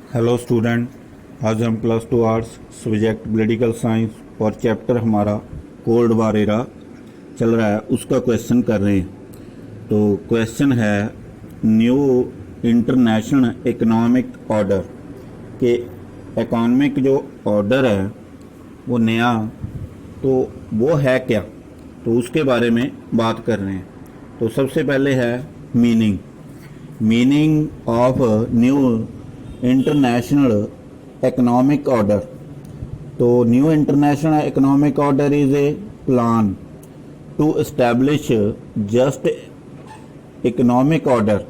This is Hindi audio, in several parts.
Hello student. आज हम +2 आर्ट्स सब्जेक्ट पॉलिटिकल साइंस और चैप्टर हमारा कोल्ड वार एरा चल रहा है, उसका क्वेश्चन कर रहे हैं। तो क्वेश्चन है न्यू इंटरनेशनल इकोनॉमिक ऑर्डर के इकोनॉमिक जो ऑर्डर है वो नया, तो वो है क्या, तो उसके बारे में बात कर रहे हैं। तो सबसे पहले है meaning of new international economic order. तो new international economic order is a plan to establish just economic order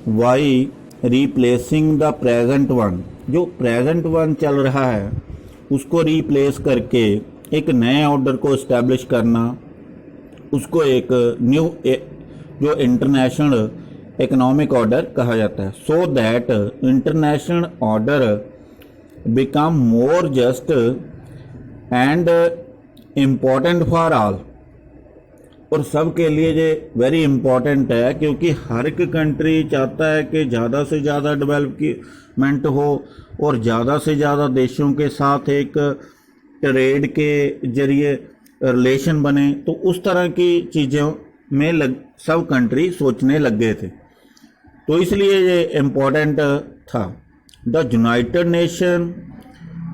by replacing the present one. जो प्रेजेंट वन चल रहा है उसको रिप्लेस करके एक नए ऑर्डर को इस्टेब्लिश करना, उसको एक न्यू जो इंटरनेशनल इकोनॉमिक ऑर्डर कहा जाता है। So that international order become more just and important for all. और सब के लिए ये वेरी इम्पोर्टेंट है, क्योंकि हर एक कंट्री चाहता है कि ज़्यादा से ज़्यादा डेवलपमेंट हो और ज़्यादा से ज़्यादा देशों के साथ एक ट्रेड के जरिए रिलेशन बने। तो उस तरह की चीज़ों में सब कंट्री सोचने लग गए थे, तो इसलिए ये इम्पोर्टेंट था। The United nation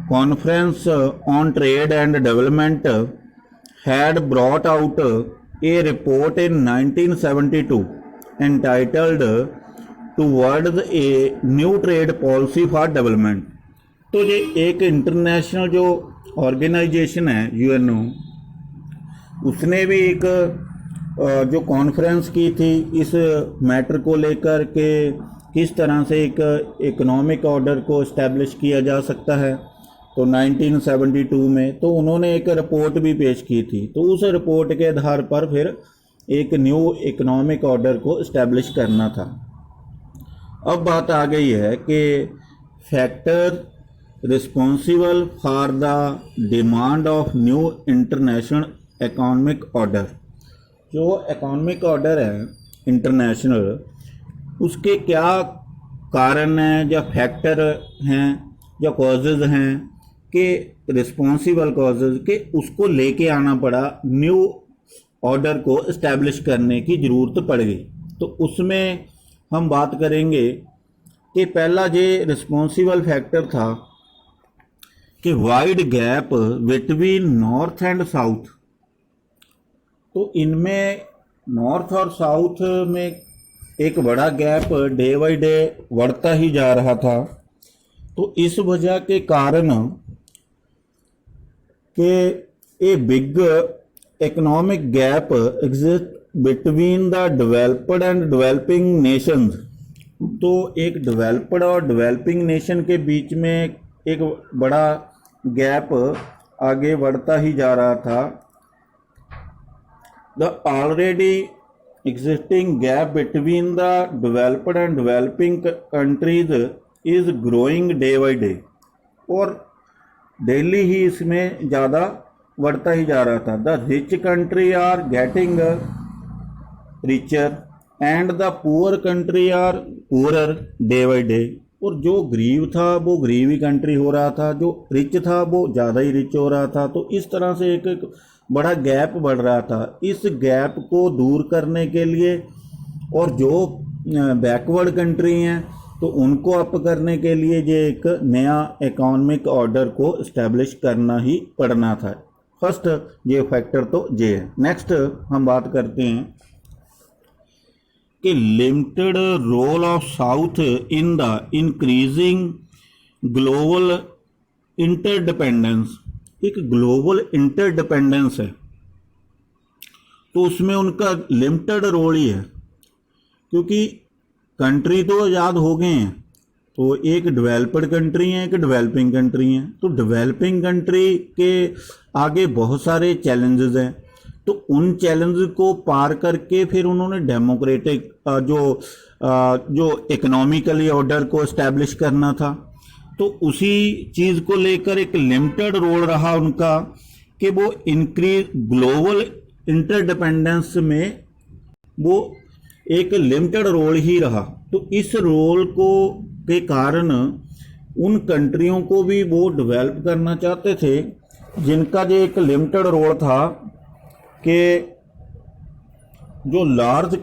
conference on trade and development had brought out A report in 1972 entitled towards a new trade policy for development. तो ये एक इंटरनेशनल जो ऑर्गेनाइजेशन है यूएनओ, उसने भी एक जो कॉन्फ्रेंस की थी इस मैटर को लेकर के किस तरह से एक इकोनॉमिक ऑर्डर को इस्टेब्लिश किया जा सकता है। तो 1972 में तो उन्होंने एक रिपोर्ट भी पेश की थी। तो उस रिपोर्ट के आधार पर फिर एक न्यू इकोनॉमिक ऑर्डर को इस्टेब्लिश करना था। अब बात आ गई है कि factor responsible for the demand of new international economic order. जो इकोनॉमिक ऑर्डर है इंटरनेशनल, उसके क्या कारण हैं या फैक्टर हैं या कॉजेज़ हैं कि रिस्पॉन्सिबल कॉजेज़ के उसको लेके आना पड़ा, न्यू ऑर्डर को इस्टेब्लिश करने की ज़रूरत पड़ गई। तो उसमें हम बात करेंगे कि पहला ये रिस्पॉन्सिबल फैक्टर था कि wide gap between north and south. तो इनमें नॉर्थ और साउथ में एक बड़ा गैप डे बाई डे बढ़ता ही जा रहा था। तो इस वजह के कारण कि a big economic gap exist between the developed and developing Nations. तो एक डेवलप्ड और डेवलपिंग नेशन के बीच में एक बड़ा गैप आगे बढ़ता ही जा रहा था। The already existing gap between the developed and developing countries is growing day by day, और डेली ही इसमें ज़्यादा बढ़ता ही जा रहा था। The rich country are getting richer and the poor country are poorer day by day। और जो गरीब था वो गरीब ही कंट्री हो रहा था, जो रिच था वो ज़्यादा ही रिच हो रहा था। तो इस तरह से एक बड़ा गैप बढ़ रहा था। इस गैप को दूर करने के लिए और जो बैकवर्ड कंट्री हैं तो उनको अप करने के लिए ये एक नया इकोनॉमिक ऑर्डर को इस्टेब्लिश करना ही पड़ना था। फर्स्ट ये फैक्टर तो ये है। नेक्स्ट हम बात करते हैं कि limited role of south in the increasing global interdependence. एक ग्लोबल इंटरडिपेंडेंस है तो उसमें उनका लिमिटेड रोल ही है, क्योंकि कंट्री तो आज़ाद हो गए हैं। तो एक डेवलप्ड कंट्री है, एक डेवलपिंग कंट्री है। तो डेवलपिंग कंट्री के आगे बहुत सारे चैलेंजेस हैं, तो उन चैलेंज को पार करके फिर उन्होंने डेमोक्रेटिक जो इकोनॉमिकली ऑर्डर को इस्टेब्लिश करना था। तो उसी चीज़ को लेकर एक लिमिटेड रोल रहा उनका कि वो इंक्रीज ग्लोबल इंटरडिपेंडेंस में वो एक लिमिटेड रोल ही रहा। तो इस रोल को के कारण उन कंट्रियों को भी वो डेवलप करना चाहते थे जिनका जो एक लिमिटेड रोल था कि जो लार्ज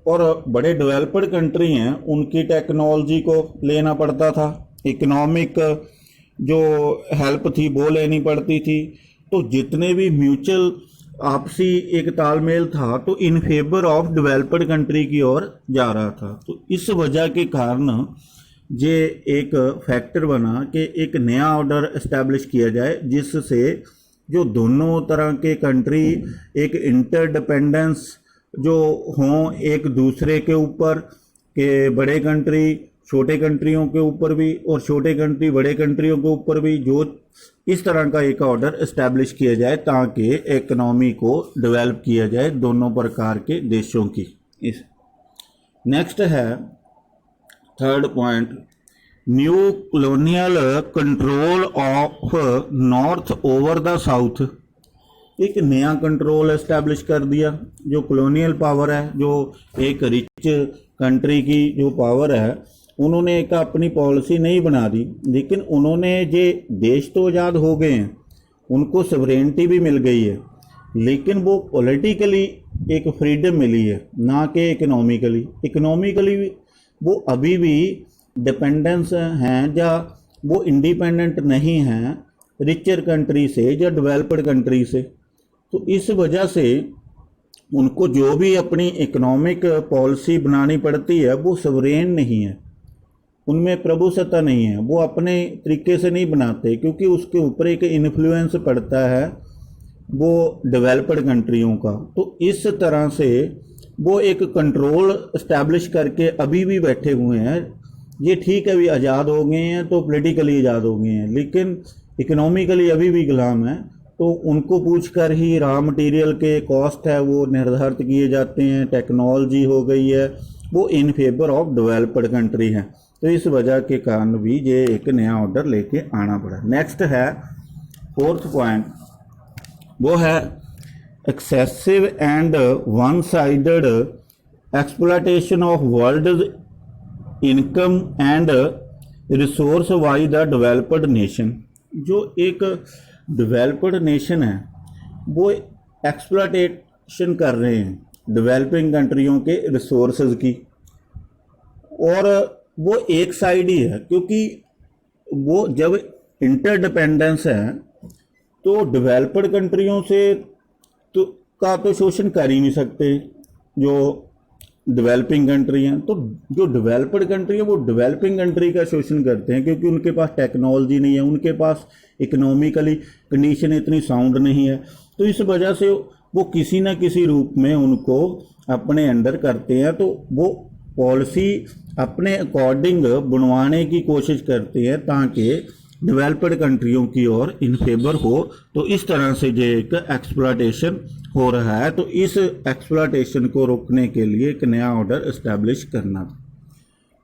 और बड़े डेवलप्ड कंट्री हैं उनकी टेक्नोलॉजी को लेना पड़ता था, इकोनॉमिक जो हेल्प थी वो लेनी पड़ती थी। तो जितने भी म्यूचुअल आपसी एक तालमेल था तो in favour of developed country की ओर जा रहा था। तो इस वजह के कारण ये एक फैक्टर बना कि एक नया ऑर्डर इस्टेब्लिश किया जाए जिससे जो दोनों तरह के कंट्री एक इंटरडिपेंडेंस जो हों एक दूसरे के ऊपर, के बड़े कंट्री छोटे कंट्रियों के ऊपर भी और छोटे कंट्री बड़े कंट्रियों के ऊपर भी, जो इस तरह का एक ऑर्डर इस्टेब्लिश किया जाए ताकि इकनॉमी को डेवलप किया जाए दोनों प्रकार के देशों की। इस नेक्स्ट है third point, new colonial control of north over the south. एक नया कंट्रोल इस्टेब्लिश कर दिया। जो कॉलोनियल पावर है, जो एक रिच कंट्री की जो पावर है, उन्होंने एक अपनी पॉलिसी नहीं बना दी, लेकिन उन्होंने जे देश तो आज़ाद हो गए हैं, उनको सवरेनिटी भी मिल गई है, लेकिन वो पॉलिटिकली एक फ्रीडम मिली है, ना कि इकोनॉमिकली। इकोनॉमिकली वो अभी भी डिपेंडेंस हैं या वो इंडिपेंडेंट नहीं हैं रिचर कंट्री से या डेवलप्ड कंट्री से। तो इस वजह से उनको जो भी अपनी इकोनॉमिक पॉलिसी बनानी पड़ती है वो सवरेन नहीं है, उनमें प्रभुसत्ता नहीं है, वो अपने तरीके से नहीं बनाते क्योंकि उसके ऊपर एक इन्फ्लुएंस पड़ता है वो डेवलप्ड कंट्रियों का। तो इस तरह से वो एक कंट्रोल इस्टेब्लिश करके अभी भी बैठे हुए हैं। ये ठीक है, अभी आज़ाद हो गए हैं तो पॉलिटिकली आज़ाद हो गए हैं, लेकिन इकोनॉमिकली अभी भी गुलाम हैं। तो उनको पूछकर ही रॉ मटेरियल के कॉस्ट है वो निर्धारित किए जाते हैं, टेक्नोलॉजी हो गई है वो in favour of developed country है। तो इस वजह के कारण भी ये एक नया ऑर्डर लेके आना पड़ा। नेक्स्ट है फोर्थ पॉइंट, वो है excessive and one sided exploitation of world income and resource by the developed nation. जो एक डेवलप्ड नेशन है वो एक्सप्लॉयटेशन कर रहे हैं डेवलपिंग कंट्रियों के रिसोर्सेज की, और वो एक साइड ही है क्योंकि वो जब इंटरडिपेंडेंस है तो डेवलप्ड कंट्रियों से तो शोषण कर ही नहीं सकते जो डेवलपिंग कंट्री हैं। तो जो डेवलप्ड कंट्री है वो डेवलपिंग कंट्री का शोषण करते हैं क्योंकि उनके पास टेक्नोलॉजी नहीं है, उनके पास इकोनॉमिकली कंडीशन इतनी साउंड नहीं है। तो इस वजह से वो किसी न किसी रूप में उनको अपने अंडर करते हैं, तो वो पॉलिसी अपने अकॉर्डिंग बनवाने की कोशिश करते हैं ताकि डेवलप्ड कंट्रियों की ओर इन फेवर हो। तो इस तरह से ये एक एक्सप्लॉयटेशन हो रहा है। तो इस एक्सप्लॉयटेशन को रोकने के लिए एक नया ऑर्डर इस्टेब्लिश करना।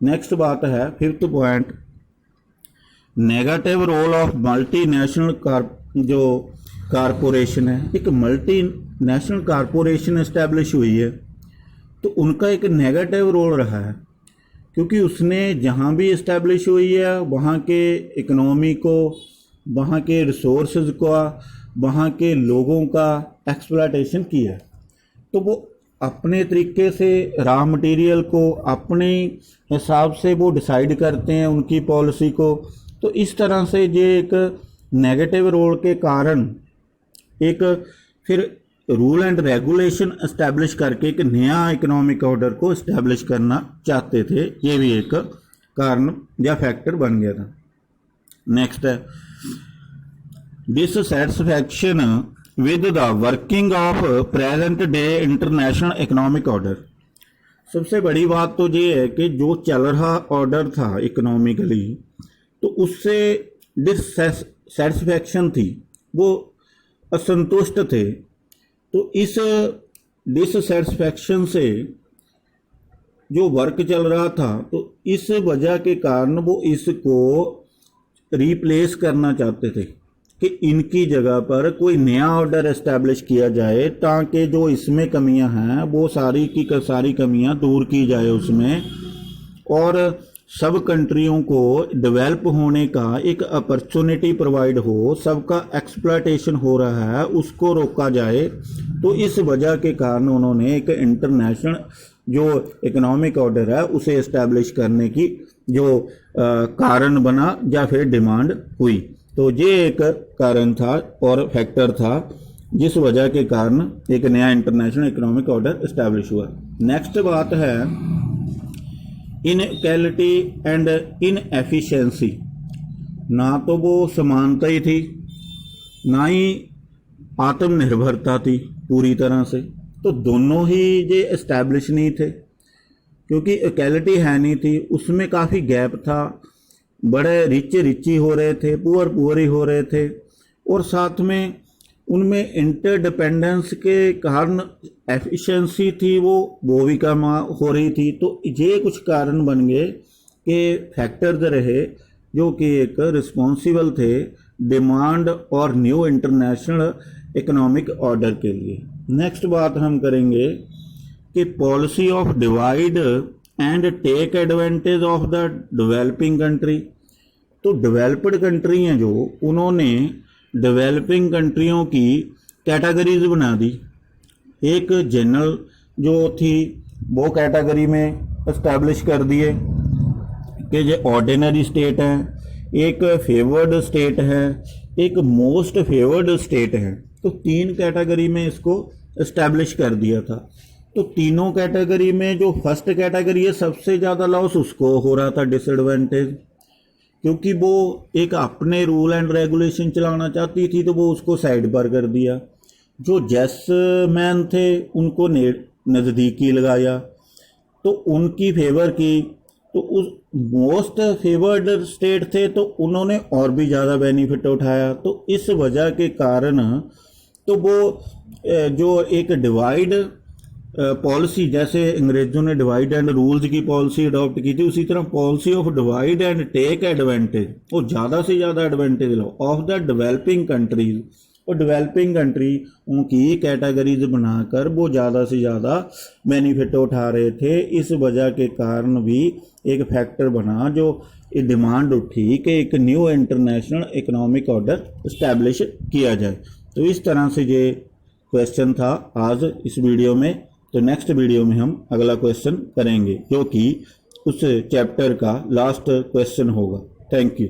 नेक्स्ट बात है fifth point, negative role of multinational जो कारपोरेशन है। एक मल्टीनेशनल कारपोरेशन इस्टेब्लिश हुई है तो उनका एक नेगेटिव रोल रहा है क्योंकि उसने जहाँ भी इस्टेब्लिश हुई है वहाँ के इकनॉमी को, वहाँ के रिसोर्सेज का, वहाँ के लोगों का एक्सप्लॉयटेशन किया। तो वो अपने तरीके से रॉ मटेरियल को अपने हिसाब से वो डिसाइड करते हैं उनकी पॉलिसी को। तो इस तरह से ये एक नेगेटिव रोल के कारण एक फिर रूल एंड रेगुलेशन इस्टेब्लिश करके एक नया इकोनॉमिक ऑर्डर को इस्टेब्लिश करना चाहते थे। ये भी एक कारण या फैक्टर बन गया था। नेक्स्ट है dissatisfaction with the working of present day international economic order. सबसे बड़ी बात तो ये है कि जो चल रहा ऑर्डर था इकोनॉमिकली तो उससे डिससैटिस्फैक्शन थी, वो असंतुष्ट थे। तो इस डिससैटिस्फैक्शन से जो वर्क चल रहा था तो इस वजह के कारण वो इसको रिप्लेस करना चाहते थे कि इनकी जगह पर कोई नया ऑर्डर इस्टेब्लिश किया जाए ताकि जो इसमें कमियां हैं वो सारी की सारी कमियां दूर की जाए उसमें, और सब कंट्रियों को डेवलप होने का एक अपॉर्चुनिटी प्रोवाइड हो, सबका एक्सप्लॉयटेशन हो रहा है उसको रोका जाए। तो इस वजह के कारण उन्होंने एक इंटरनेशनल जो इकोनॉमिक ऑर्डर है उसे इस्टेब्लिश करने की जो कारण बना या फिर डिमांड हुई। तो ये एक कारण था और फैक्टर था जिस वजह के कारण एक नया इंटरनेशनल इकोनॉमिक ऑर्डर इस्टेब्लिश हुआ। नेक्स्ट बात है इनइक्वालिटी एंड इनएफिशिएंसी। ना तो वो समानता ही थी, ना ही आत्मनिर्भरता थी पूरी तरह से, तो दोनों ही ये इस्टेब्लिश नहीं थे क्योंकि इक्वालिटी है नहीं थी, उसमें काफ़ी गैप था। बड़े रिच ही हो रहे थे, पुअर ही हो रहे थे, और साथ में उनमें इंटरडिपेंडेंस के कारण एफिशिएंसी थी वो भी कम हो रही थी। तो ये कुछ कारण बन गए कि फैक्टर्स रहे जो कि एक रिस्पॉन्सिबल थे डिमांड और न्यू इंटरनेशनल इकोनॉमिक ऑर्डर के लिए। नेक्स्ट बात हम करेंगे कि policy of divide and take advantage of the developing country. तो डेवलप्ड कंट्री हैं जो, उन्होंने डेवलपिंग कंट्रियों की कैटेगरीज बना दी। एक जनरल जो थी वो कैटेगरी में इस्टेब्लिश कर दिए कि ये ऑर्डिनरी स्टेट है, एक फेवर्ड स्टेट है, एक मोस्ट फेवर्ड स्टेट है। तो तीन कैटेगरी में इसको इस्टेब्लिश कर दिया था। तो तीनों कैटेगरी में जो फर्स्ट कैटेगरी है सबसे ज़्यादा लॉस उसको हो रहा था, डिसएडवांटेज, क्योंकि वो एक अपने रूल एंड रेगुलेशन चलाना चाहती थी तो वो उसको साइड पर कर दिया। जो जैस मैन थे उनको नज़दीकी लगाया तो उनकी फेवर की। तो उस मोस्ट फेवर्ड स्टेट थे तो उन्होंने और भी ज़्यादा बेनिफिट उठाया। तो इस वजह के कारण तो वो जो एक डिवाइड पॉलिसी, जैसे अंग्रेजों ने डिवाइड एंड रूल्स की पॉलिसी अडॉप्ट की थी, उसी तरह policy of divide and take advantage, वो ज़्यादा से ज़्यादा एडवांटेज लो ऑफ द डेवलपिंग कंट्रीज। और डेवलपिंग कंट्री उनकी कैटेगरीज बनाकर वो ज़्यादा से ज़्यादा बेनिफिट उठा रहे थे। इस वजह के कारण भी एक फैक्टर बना जो ये डिमांड उठी कि एक new international economic order establish किया जाए। तो इस तरह से ये क्वेश्चन था आज इस वीडियो में। तो नेक्स्ट वीडियो में हम अगला क्वेश्चन करेंगे जो कि उस चैप्टर का लास्ट क्वेश्चन होगा। Thank you.